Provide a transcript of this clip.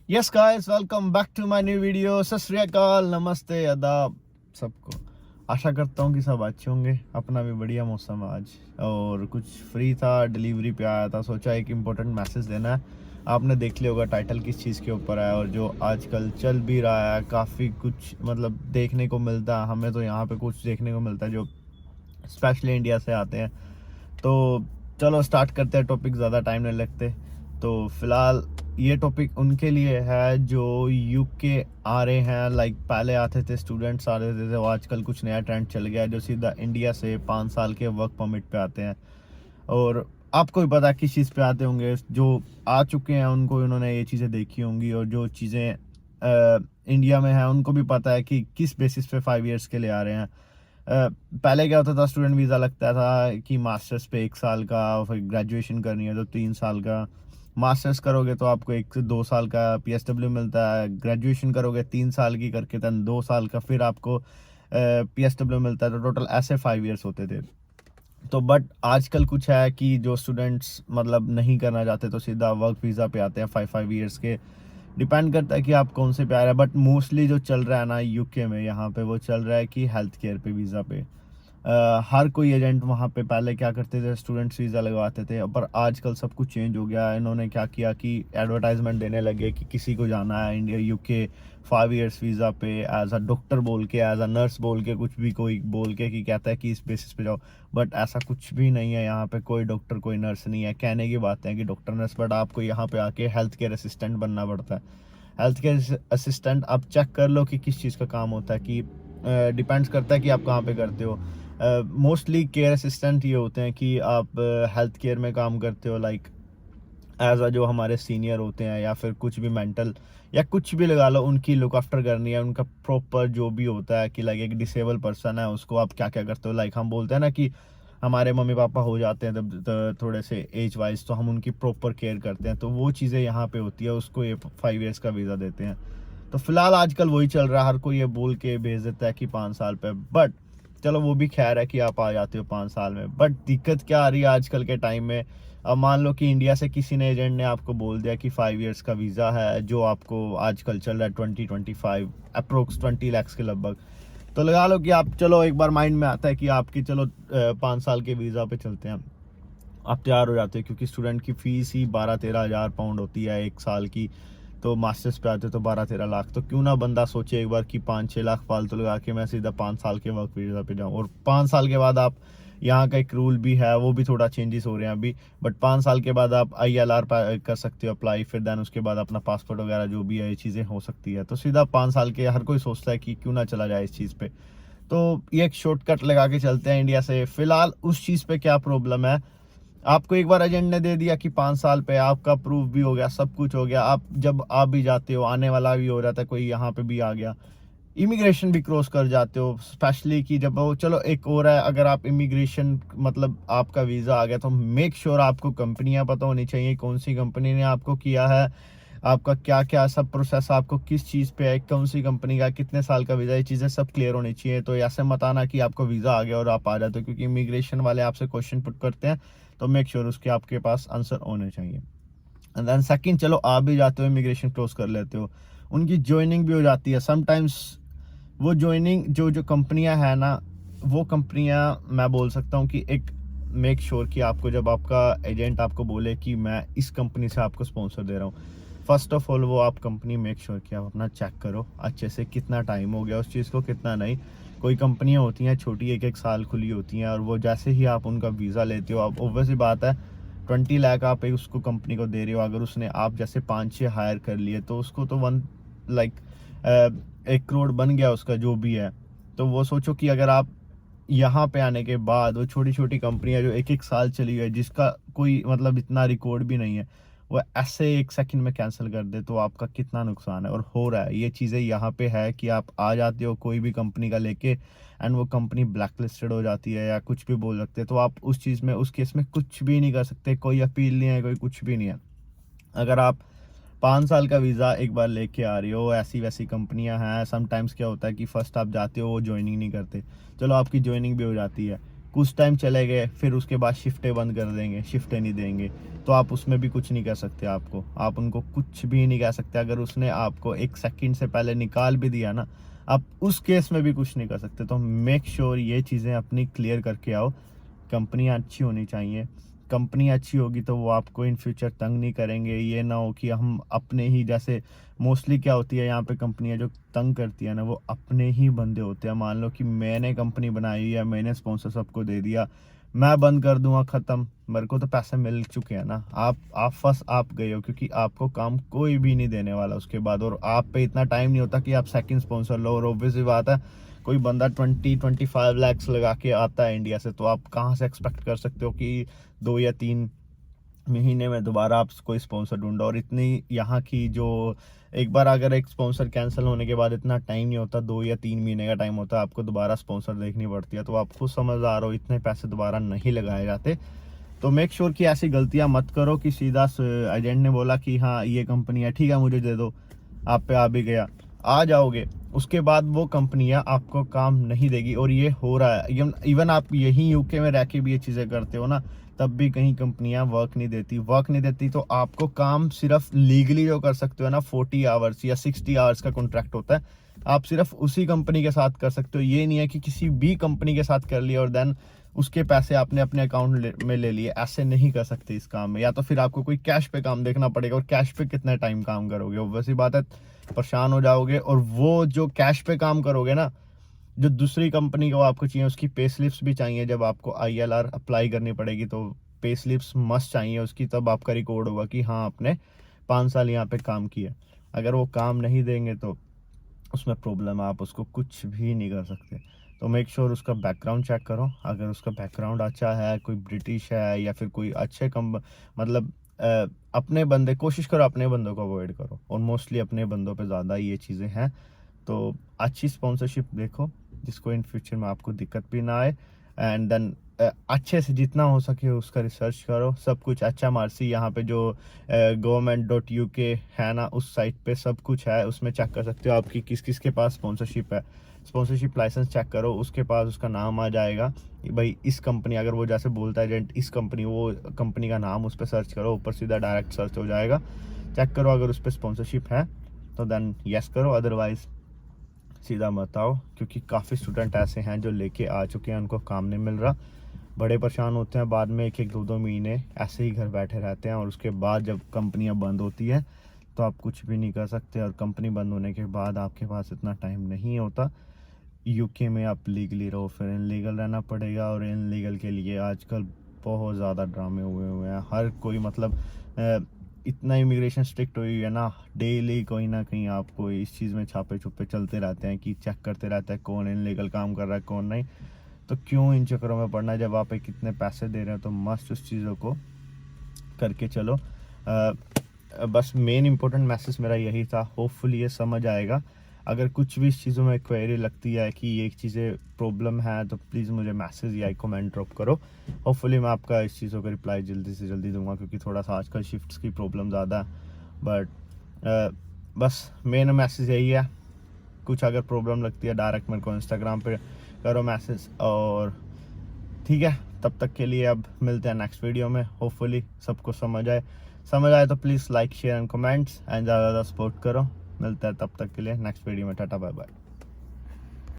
Yes guys, welcome back to my new video. Sat Shri अकाल, नमस्ते, आदाब सबको। आशा करता हूँ कि सब अच्छे होंगे। अपना भी बढ़िया मौसम है आज, और कुछ फ्री था, डिलीवरी पे आया था, सोचा एक इम्पोर्टेंट मैसेज देना है। आपने देख लिया होगा टाइटल किस चीज़ के ऊपर है, और जो आजकल चल भी रहा है, काफ़ी कुछ मतलब देखने को मिलता है। हमें तो यहाँ पे कुछ देखने को मिलता है जो स्पेशली इंडिया से आते हैं। तो चलो स्टार्ट करते हैं टॉपिक, ज़्यादा टाइम नहीं लगते। तो फिलहाल ये टॉपिक उनके लिए है जो यूके आ रहे हैं। लाइक पहले आते थे स्टूडेंट्स आ रहे थे, तो आजकल कुछ नया ट्रेंड चल गया है जो सीधा इंडिया से 5 साल के वर्क परमिट पे आते हैं। और आपको भी पता है किस चीज़ पे आते होंगे। जो आ चुके हैं उनको इन्होंने ये चीज़ें देखी होंगी, और जो चीज़ें इंडिया में हैं उनको भी पता है कि किस बेसिस पे 5 इयर्स के लिए आ रहे हैं। पहले क्या होता था, स्टूडेंट वीज़ा लगता था कि मास्टर्स पे 1 साल का, फिर ग्रेजुएशन करनी है तो 3 साल का, मास्टर्स करोगे तो आपको 1 से 2 साल का पीएसडब्ल्यू मिलता है, ग्रेजुएशन करोगे 3 साल की करके, देन 2 साल का फिर आपको पीएसडब्ल्यू मिलता है। तो टोटल ऐसे 5 इयर्स होते थे। तो बट आजकल कुछ है कि जो स्टूडेंट्स मतलब नहीं करना चाहते तो सीधा वर्क वीज़ा पे आते हैं 5 इयर्स के। डिपेंड करता है कि आप कौन से पे आ रहे हैं, बट मोस्टली जो चल रहा है ना यूके में, यहाँ पे वो चल रहा है कि हेल्थ केयर पे वीज़ा पे। हर कोई एजेंट वहाँ पे पहले क्या करते थे, स्टूडेंट्स वीज़ा लगवाते थे, पर आजकल सब कुछ चेंज हो गया है। इन्होंने क्या किया कि एडवर्टाइजमेंट देने लगे कि किसी को जाना है इंडिया यूके 5 इयर्स वीज़ा पे एज अ डॉक्टर बोल के, एज अ नर्स बोल के, कुछ भी कोई बोल के कि कहता है कि इस बेसिस पे जाओ। बट ऐसा कुछ भी नहीं है। यहाँ पे कोई डॉक्टर कोई नर्स नहीं है। कहने की बात है कि डॉक्टर नर्स, बट आपको यहाँ पे आके हेल्थ केयर असिस्टेंट बनना पड़ता है। हेल्थ केयर असिस्टेंट आप चेक कर लो कि किस चीज़ का काम होता है, कि डिपेंड्स करता है कि आप कहाँ पे करते हो। मोस्टली केयर असिस्टेंट ये होते हैं कि आप हेल्थ केयर में काम करते हो, लाइक एज अ जो हमारे सीनियर होते हैं, या फिर कुछ भी मेंटल या कुछ भी लगा लो, उनकी लुक आफ्टर करनी है, उनका प्रॉपर जो भी होता है कि लाइक एक डिसेबल पर्सन है उसको आप क्या क्या करते हो। लाइक हम बोलते हैं ना कि हमारे मम्मी पापा हो जाते हैं तब थोड़े से एज वाइज, तो हम उनकी प्रॉपर केयर करते हैं। तो वो चीज़ें यहाँ पे होती है, उसको ये 5 इयर्स का वीज़ा देते हैं। तो फिलहाल आजकल वही चल रहा है, हर कोई ये बोल के भेज देता है कि 5 साल पे। बट चलो वो भी खैर है कि आप आ जाते हो 5 साल में, बट दिक्कत क्या आ रही है आजकल के टाइम में। अब मान लो कि इंडिया से किसी ने एजेंट ने आपको बोल दिया कि 5 इयर्स का वीज़ा है, जो आपको आजकल चल रहा है 20-25 अप्रोक्स 20 लाख के लगभग। तो लगा लो कि आप, चलो एक बार माइंड में आता है कि आपकी चलो 5 साल के वीज़ा पे चलते हैं। आप तैयार हो जाते हो, क्योंकि स्टूडेंट की फ़ीस ही 12-13 हज़ार पाउंड होती है 1 साल की। तो मास्टर्स पे आते तो 12-13 लाख। तो क्यों ना बंदा सोचे एक बार कि 5-6 लाख फालतू लगा के मैं सीधा 5 साल के वर्क वीज़ा पे जाऊँ। और 5 साल के बाद आप, यहाँ का एक रूल भी है, वो भी थोड़ा चेंजेस हो रहे हैं अभी, बट 5 साल के बाद आप ILR कर सकते हो अप्लाई। फिर देन उसके बाद अपना पासपोर्ट वगैरह जो भी है, ये चीज़ें हो सकती है। तो सीधा 5 साल के हर कोई सोचता है कि क्यों ना चला जाए इस चीज़ पे। तो ये एक शॉर्टकट लगा के चलते हैं इंडिया से। फिलहाल उस चीज़ पे क्या प्रॉब्लम है, आपको एक बार एजेंट ने दे दिया कि 5 साल पे, आपका प्रूफ भी हो गया, सब कुछ हो गया। आप जब आ भी जाते हो, आने वाला भी हो जाता है, कोई यहाँ पे भी आ गया, इमिग्रेशन भी क्रॉस कर जाते हो। स्पेशली कि जब वो, चलो एक और है, अगर आप इमिग्रेशन मतलब आपका वीज़ा आ गया, तो मेक श्योर आपको कंपनियां पता होनी चाहिए, कौन सी कंपनी ने आपको किया है, आपका क्या क्या सब प्रोसेस, आपको किस चीज़ पे है, कौन सी कंपनी का, कितने साल का वीज़ा, ये चीज़ें सब क्लियर होनी चाहिए। तो ऐसे मत आना कि आपको वीज़ा आ गया और आप आ जाते हो, क्योंकि इमिग्रेशन वाले आपसे क्वेश्चन पुट करते हैं। तो मेक श्योर उसके आपके पास आंसर होने चाहिए। एंड देन सेकंड, चलो आ भी जाते हो, इमिग्रेशन क्लोज कर लेते हो, उनकी ज्वाइनिंग भी हो जाती है समटाइम्स। वो ज्वाइनिंग जो जो कंपनियां हैं ना, वो कंपनियां मैं बोल सकता हूँ कि एक मेक श्योर कि आपको, जब आपका एजेंट आपको बोले कि मैं इस कंपनी से आपको स्पॉन्सर दे रहा हूँ, फर्स्ट ऑफ ऑल वो आप कंपनी मेक श्योर कि आप अपना चेक करो अच्छे से, कितना टाइम हो गया उस चीज़ को, कितना नहीं। कोई कंपनियां होती हैं छोटी, 1-1 साल खुली होती हैं, और वो जैसे ही आप उनका वीज़ा लेते हो, आप ऑब्वियस सी बात है 20 लाख आप एक उसको कंपनी को दे रहे हो। अगर उसने आप जैसे 5-6 हायर कर लिए, तो उसको तो 1 करोड़ बन गया उसका जो भी है। तो वो सोचो कि अगर आप यहाँ पे आने के बाद, वो छोटी छोटी कंपनियां जो 1-1 साल चली हुई है, जिसका कोई मतलब इतना रिकॉर्ड भी नहीं है, वो ऐसे 1 सेकंड में कैंसिल कर दे, तो आपका कितना नुकसान है। और हो रहा है ये चीज़ें, यहाँ पे है कि आप आ जाते हो कोई भी कंपनी का लेके, एंड वो कंपनी ब्लैक लिस्टेड हो जाती है या कुछ भी बोल सकते हैं। तो आप उस चीज़ में, उस केस में कुछ भी नहीं कर सकते, कोई अपील नहीं है, कोई कुछ भी नहीं है। अगर आप 5 साल का वीज़ा एक बार लेके आ रही हो, ऐसी वैसी कंपनियां हैं, समटाइम्स क्या होता है कि फर्स्ट आप जाते हो, वो ज्वाइनिंग नहीं करते, चलो आपकी ज्वाइनिंग भी हो जाती है, कुछ टाइम चले गए, फिर उसके बाद शिफ्टें बंद कर देंगे, शिफ्टें नहीं देंगे। तो आप उसमें भी कुछ नहीं कह सकते। आप उनको कुछ भी नहीं कह सकते। अगर उसने आपको 1 सेकंड से पहले निकाल भी दिया ना, आप उस केस में भी कुछ नहीं कर सकते। तो मेक श्योर ये चीज़ें अपनी क्लियर करके आओ। कंपनी अच्छी होनी चाहिए। कंपनी अच्छी होगी तो वो आपको इन फ्यूचर तंग नहीं करेंगे। ये ना हो कि हम अपने ही, जैसे मोस्टली क्या होती है यहाँ पे कंपनियाँ जो तंग करती है ना, वो अपने ही बंदे होते हैं। मान लो कि मैंने कंपनी बनाई है, मैंने स्पॉन्सर सबको दे दिया, मैं बंद कर दूंगा, ख़त्म, मेरे को तो पैसे मिल चुके हैं ना। आप गए हो, क्योंकि आपको काम कोई भी नहीं देने वाला उसके बाद, और आप पे इतना टाइम नहीं होता कि आप सेकंड स्पॉन्सर लो। और ऑब्वियसली बात है, कोई बंदा 20-25 लाख लगा के आता है इंडिया से, तो आप कहाँ से एक्सपेक्ट कर सकते हो कि 2 या 3 महीने में दोबारा आप कोई स्पॉन्सर ढूंढो। और इतनी यहाँ की जो, एक बार अगर एक स्पॉन्सर कैंसिल होने के बाद इतना टाइम नहीं होता, 2 या 3 महीने का टाइम होता है, आपको दोबारा स्पॉन्सर देखनी पड़ती है। तो आप खुद समझदार हो, इतने पैसे दोबारा नहीं लगाए जाते। तो मेक श्योर कि ऐसी गलतियां मत करो कि सीधा एजेंट ने बोला कि हाँ ये कंपनी है, ठीक है मुझे दे दो, आप पे आ भी गया, आ जाओगे, उसके बाद वो कंपनियां आपको काम नहीं देगी। और ये हो रहा है। इवन आप यहीं यूके में रह के भी ये चीज़ें करते हो ना, तब भी कहीं कंपनियां वर्क नहीं देती। तो आपको काम सिर्फ लीगली जो कर सकते हो ना, 40 आवर्स या 60 आवर्स का कॉन्ट्रैक्ट होता है, आप सिर्फ उसी कंपनी के साथ कर सकते हो। ये नहीं है कि किसी भी कंपनी के साथ कर लिया और देन उसके पैसे आपने अपने अकाउंट में ले लिए। ऐसे नहीं कर सकते इस काम में। या तो फिर आपको कोई कैश पे काम देखना पड़ेगा, और कैश पे कितना टाइम काम करोगे, वैसी बात है, परेशान हो जाओगे। और वो जो कैश पे काम करोगे ना, जो दूसरी कंपनी को आपको चाहिए, उसकी पे स्लिप्स भी चाहिए। जब आपको ILR अप्लाई करनी पड़ेगी तो पे स्लिप्स मस्ट चाहिए उसकी, तब आपका रिकॉर्ड होगा कि हाँ आपने 5 साल यहाँ पे काम किया। अगर वो काम नहीं देंगे तो उसमें प्रॉब्लम है, आप उसको कुछ भी नहीं कर सकते। तो मेक श्योर उसका बैकग्राउंड चेक करो। अगर उसका बैकग्राउंड अच्छा है, कोई ब्रिटिश है या फिर कोई अच्छे मतलब अपने बंदे, कोशिश करो अपने बंदों को अवॉइड करो, और मोस्टली अपने बंदों पे ज़्यादा ये चीज़ें हैं। तो अच्छी स्पॉन्सरशिप देखो जिसको इन फ्यूचर में आपको दिक्कत भी ना आए। एंड देन अच्छे से जितना हो सके उसका रिसर्च करो। सब कुछ अच्छा मार्सी यहाँ पे जो government.uk है ना, उस साइट पे सब कुछ है, उसमें चेक कर सकते हो आपकी किस किस के पास स्पॉन्सरशिप है। स्पॉन्सरशिप लाइसेंस चेक करो, उसके पास उसका नाम आ जाएगा कि भाई इस कंपनी, अगर वो जैसे बोलता है एजेंट इस कंपनी, वो कंपनी का नाम उस पर सर्च करो, ऊपर सीधा डायरेक्ट सर्च हो जाएगा। चेक करो, अगर उस पर स्पॉन्सरशिप है तो देन यस करो, अदरवाइज सीधा मत आओ। क्योंकि काफ़ी स्टूडेंट ऐसे हैं जो लेके आ चुके हैं, उनको काम नहीं मिल रहा, बड़े परेशान होते हैं। बाद में 1-1, 2-2 महीने ऐसे ही घर बैठे रहते हैं, और उसके बाद जब कंपनियां बंद होती है तो आप कुछ भी नहीं कर सकते। और कंपनी बंद होने के बाद आपके पास इतना टाइम नहीं होता। यूके में आप लीगली रहो, फिर इनलीगल रहना पड़ेगा। और इनलीगल के लिए आजकल बहुत ज़्यादा ड्रामे हुए हैं। हर कोई मतलब इतना इमिग्रेशन स्ट्रिक्ट हुई है ना, डेली कोई ना कहीं आपको इस चीज़ में छापे छुपे चलते रहते हैं कि चेक करते रहते हैं कौन इनलीगल काम कर रहा है कौन नहीं। तो क्यों इन चक्करों में पड़ना है, जब आप कितने पैसे दे रहे हो तो मस्त उस चीज़ों को करके चलो। बस मेन इंपॉर्टेंट मैसेज मेरा यही था। होपफुली ये समझ आएगा। अगर कुछ भी इस चीज़ों में क्वेरी लगती है कि ये चीज़ें प्रॉब्लम है, तो प्लीज़ मुझे मैसेज या कमेंट ड्रॉप करो। होपफुली मैं आपका इस चीज़ों का रिप्लाई जल्दी से जल्दी दूंगा, क्योंकि थोड़ा सा आजकल शिफ्ट्स की प्रॉब्लम ज़्यादा है। बट बस मेन मैसेज यही है। कुछ अगर प्रॉब्लम लगती है डायरेक्ट मेरे को इंस्टाग्राम पे करो मैसेज। और ठीक है, तब तक के लिए अब मिलते हैं नेक्स्ट वीडियो में। होपफुली सबको समझ आए तो please like share and comments and ज़्यादा सपोर्ट करो। मिलता है तब तक के लिए नेक्स्ट वीडियो में। Tata bye bye.